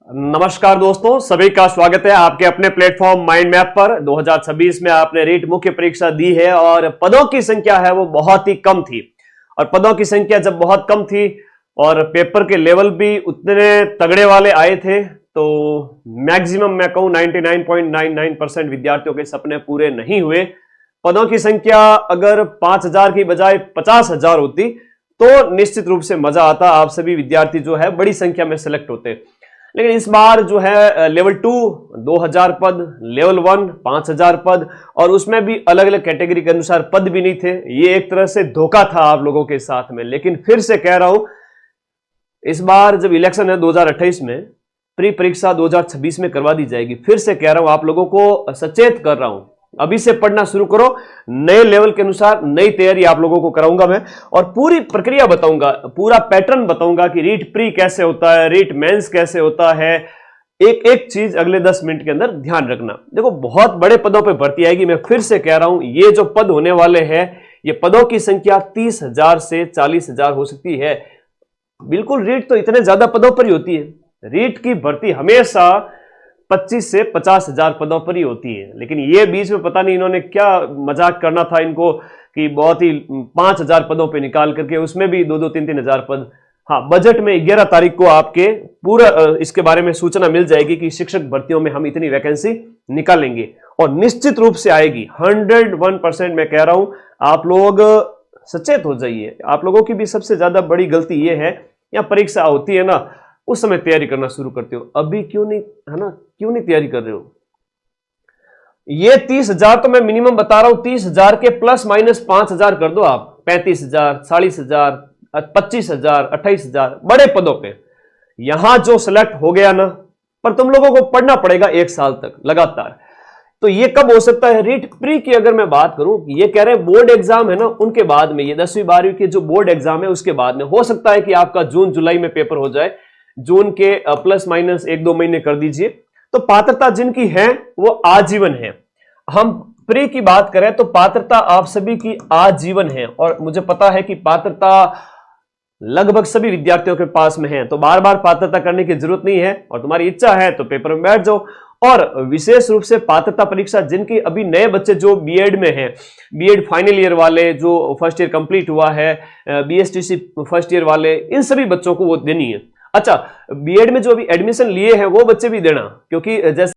नमस्कार दोस्तों, सभी का स्वागत है आपके अपने प्लेटफॉर्म माइंड मैप पर। 2026 में आपने रीट मुख्य परीक्षा दी है और पदों की संख्या है वो बहुत ही कम थी। और पदों की संख्या जब बहुत कम थी और पेपर के लेवल भी उतने तगड़े वाले आए थे तो मैक्सिमम मैं कहूं 99.99% विद्यार्थियों के सपने पूरे नहीं हुए। पदों की संख्या अगर 5000 की बजाय 50,000 होती तो निश्चित रूप से मजा आता, आप सभी विद्यार्थी जो है बड़ी संख्या में सिलेक्ट होते। लेकिन इस बार जो है लेवल 2 2000 पद, लेवल 1 5000 पद, और उसमें भी अलग अलग कैटेगरी के अनुसार पद भी नहीं थे। ये एक तरह से धोखा था आप लोगों के साथ में। लेकिन फिर से कह रहा हूं, इस बार जब इलेक्शन है 2028 में, प्री परीक्षा 2026 में करवा दी जाएगी। फिर से कह रहा हूं, आप लोगों को सचेत कर रहा हूं, अभी से पढ़ना शुरू करो। नए लेवल के अनुसार नई तैयारी आप लोगों को कराऊंगा मैं, और पूरी प्रक्रिया बताऊंगा, पूरा पैटर्न बताऊंगा कि रीट प्री कैसे होता है, रीट मेंस कैसे होता है। एक एक चीज अगले 10 मिनट के अंदर ध्यान रखना। देखो, बहुत बड़े पदों पे भर्ती आएगी। मैं फिर से कह रहा हूं, ये जो पद होने वाले हैं, ये पदों की संख्या 30,000 से 40,000 हो सकती है। बिल्कुल, रीट तो इतने ज्यादा पदों पर ही होती है। रीट की भर्ती हमेशा 25 से 50,000 पदों पर ही होती है। लेकिन ये बीच में पता नहीं इन्होंने क्या मजाक करना था इनको कि बहुत ही 5,000 पदों पे निकाल करके, उसमें भी 2-2, 3-3 हजार पद। हाँ, बजट में 11 तारीख को आपके पूरा इसके बारे में सूचना मिल जाएगी कि शिक्षक भर्तियों में हम इतनी वैकेंसी निकालेंगे, और निश्चित रूप से आएगी। 101% मैं कह रहा हूं, आप लोग सचेत हो जाइए। आप लोगों की भी सबसे ज्यादा बड़ी गलती ये है, या परीक्षा होती है ना उस समय तैयारी करना शुरू करते हो, अभी क्यों नहीं, है ना, क्यों नहीं तैयारी कर रहे हो। ये 30,000 तो मैं मिनिमम बता रहा हूं, 30,000 के प्लस माइनस 5,000 कर दो आप। 35,000, 40,000, 25,000, 28,000 बड़े पदों पे यहां जो सिलेक्ट हो गया ना, पर तुम लोगों को पढ़ना पड़ेगा 1 साल तक लगातार। तो ये कब हो सकता है? रीट प्री की अगर मैं बात करूं, ये कह रहे हैं बोर्ड एग्जाम है ना, उनके बाद में, ये 10वीं 12वीं के जो बोर्ड एग्जाम है उसके बाद में हो सकता है कि आपका जून जुलाई में पेपर हो जाए। जून के प्लस माइनस 1-2 महीने कर दीजिए। तो पात्रता जिनकी है वो आजीवन है। हम प्री की बात करें तो पात्रता आप सभी की आजीवन है, और मुझे पता है कि पात्रता लगभग सभी विद्यार्थियों के पास में है, तो बार बार पात्रता करने की जरूरत नहीं है। और तुम्हारी इच्छा है तो पेपर में बैठ जाओ। और विशेष रूप से पात्रता परीक्षा जिनकी अभी नए बच्चे जो बीएड में हैं, बीएड फाइनल ईयर वाले, जो फर्स्ट ईयर कंप्लीट हुआ है, बीएसटीसी फर्स्ट ईयर वाले, इन सभी बच्चों को वो देनी है। अच्छा, बीएड में जो अभी एडमिशन लिए हैं वो बच्चे भी देना, क्योंकि जैसे